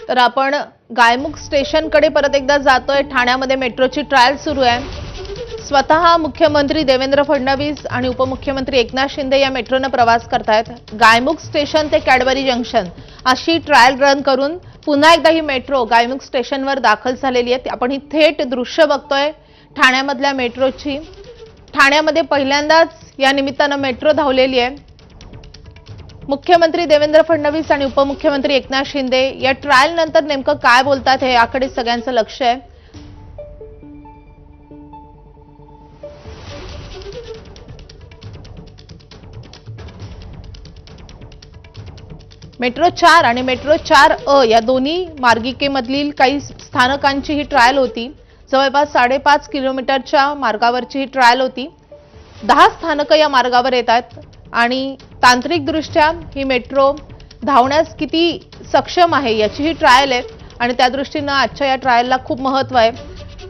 तर आपण गायमुख स्टेशनकडे परत एकदा जातोय। ठाण्यामध्ये मेट्रोची ट्रायल सुरू आहे। स्वतः मुख्यमंत्री देवेंद्र फडणवीस आणि उपमुख्यमंत्री एकनाथ शिंदे या मेट्रोने प्रवास करतायत। गायमुख स्टेशन ते कॅडबरी जंक्शन अशी ट्रायल रन करून पुन्हा एकदा ही मेट्रो गायमुख स्टेशनवर दाखल झालेली आहे। आपण ही थेट दृश्य बघतोय ठाण्यामधल्या मेट्रोची। ठाण्यामध्ये पहिल्यांदाच या निमित्ताने मेट्रो धावलेली आहे। मुख्यमंत्री देवेंद्र फडणवीस आणि उपमुख्यमंत्री एकनाथ शिंदे या ट्रायल नंतर नेमकं काय बोलतात हे याकडे सगळ्यांचं लक्ष आहे। मेट्रो 4 आणि मेट्रो 4A या दोन्ही मार्गिकेमधील काही स्थानकांची ही ट्रायल होती। जवळपास 5.5 किलोमीटरच्या मार्गावरची ही ट्रायल होती। 10 स्थानकं या मार्गावर येतात आणि तांत्रिकदृष्ट्या ही मेट्रो धावण्यास किती सक्षम आहे याची ही ट्रायल आहे आणि त्या दृष्टीने आजच्या या ट्रायलला खूप महत्त्व आहे।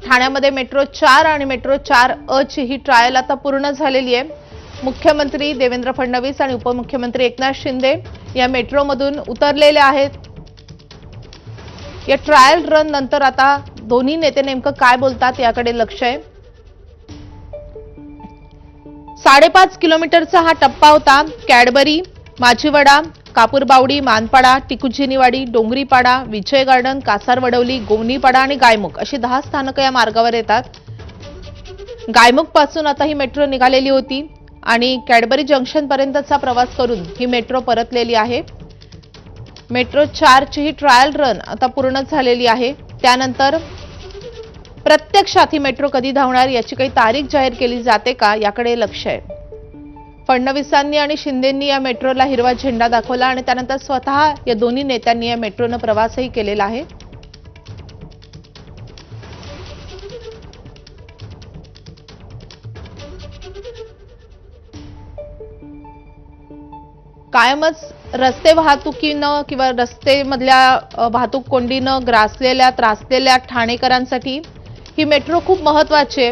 ठाण्यामध्ये मेट्रो 4 आणि मेट्रो 4A ची ही ट्रायल आता पूर्ण झालेली आहे। मुख्यमंत्री देवेंद्र फडणवीस आणि उपमुख्यमंत्री एकनाथ शिंदे या मेट्रोमधून उतरलेले आहेत। या ट्रायल रन नंतर आता दोन्ही नेते नेमकं काय बोलतात याकडे लक्ष आहे। 5.5 किलोमीटरचा हा टप्पा होता। कॅडबरी, माचीवाडा, कापूरबावडी, मानपाडा, टिकुजीनीवाडी, डोंगरीपाडा, विजय गार्डन, कासारवडवली, गोवनीपाडा आणि गायमुख अशी 10 स्थानकं या मार्गावर येतात। गायमुख पासून आता ही मेट्रो निघालेली होती आणि कॅडबरी जंक्शन पर्यंतचा प्रवास करून ही मेट्रो परतलेली आहे। मेट्रो 4 ची ही ट्रायल रन आता पूर्ण झालेली आहे। त्यानंतर प्रत्यक्षात ही मेट्रो कधी धावणार याची काही तारीख जाहीर केली जाते का याकडे लक्ष आहे। फडणवीसांनी आणि शिंदेंनी या मेट्रोला हिरवा झेंडा दाखवला आणि त्यानंतर स्वतः या दोन्ही नेत्यांनी या मेट्रोने प्रवासही केलेला आहे। कायमच रस्ते वाहतुकीनं किंवा रस्तेमधल्या वाहतूक कोंडीनं त्रासलेल्या ठाणेकरांसाठी ही मेट्रो खूप महत्त्वाची आहे।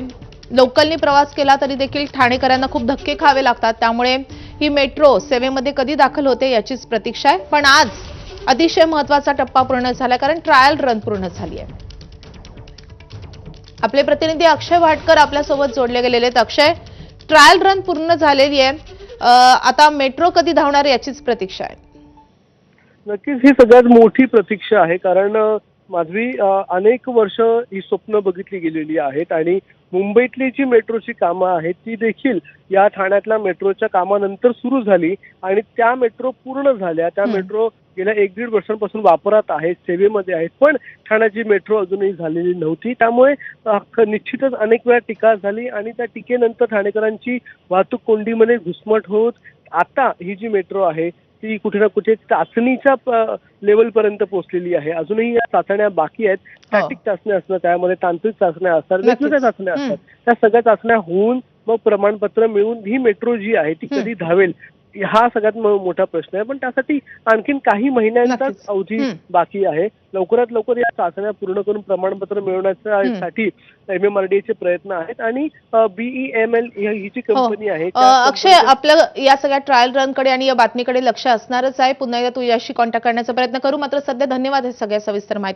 लोकलनी प्रवास केला तरी देखील ठाणेकरांना खूप धक्के खावे लागतात। त्यामुळे ही मेट्रो सेवेमध्ये कधी दाखल होते याचीच प्रतीक्षा आहे। पण आज अतिशय महत्त्वाचा टप्पा पूर्ण झाला कारण ट्रायल रन पूर्ण झाली आहे। आपले प्रतिनिधी अक्षय वाटकर आपल्यासोबत जोडले गेलेले आहेत। अक्षय, ट्रायल रन पूर्ण झालेली आहे, आता मेट्रो कधी धावणार याचीच प्रतीक्षा आहे। नक्कीच ही सगळ्यात मोठी प्रतीक्षा आहे कारण माधवी अनेक वर्ष ही स्वप्न बघितली गेलेली आहेत आणि मुंबईतली जी मेट्रोची कामं आहेत ती देखील या ठाण्यातल्या मेट्रोच्या कामानंतर सुरू झाली आणि त्या मेट्रो पूर्ण झाल्या। त्या मेट्रो गेल्या 1-1.5 वर्षांपासून वापरात आहेत, सेवेमध्ये आहेत, पण ठाण्याची मेट्रो अजूनही झालेली नव्हती। त्यामुळे निश्चितच अनेक वेळा टीका झाली आणि त्या टीकेनंतर ठाणेकरांची वाहतूक कोंडीमध्ये घुसमट होत आता ही जी मेट्रो आहे ती कुठे ना कुठे चाचणीच्या लेवलपर्यंत पोहोचलेली आहे। अजूनही या चाचण्या बाकी आहेत। स्टॅटिक चाचण्या असतात, त्यामध्ये तांत्रिक चाचण्या असतात, वेगवेगळ्या चाचण्या असतात। त्या सगळ्या चाचण्या होऊन मग प्रमाणपत्र मिळून ही मेट्रो जी आहे ती कधी धावेल हा सगळ्यात मोठा प्रश्न आहे। पण त्यासाठी आणखीन काही महिन्यांचाच अवधी बाकी आहे। लवकरात लवकर या चाचण्या पूर्ण करून प्रमाणपत्र मिळवण्यासाठी MMRDAचे प्रयत्न आहेत आणि BEML ही जी कंपनी आहे। अक्षय, आपलं या सगळ्या ट्रायल रनकडे आणि या बातमीकडे लक्ष असणारच आहे। पुन्हा एकदा तुझ्याशी कॉन्टॅक्ट करण्याचा प्रयत्न करू, मात्र सध्या धन्यवाद हे सगळ्या सविस्तर माहिती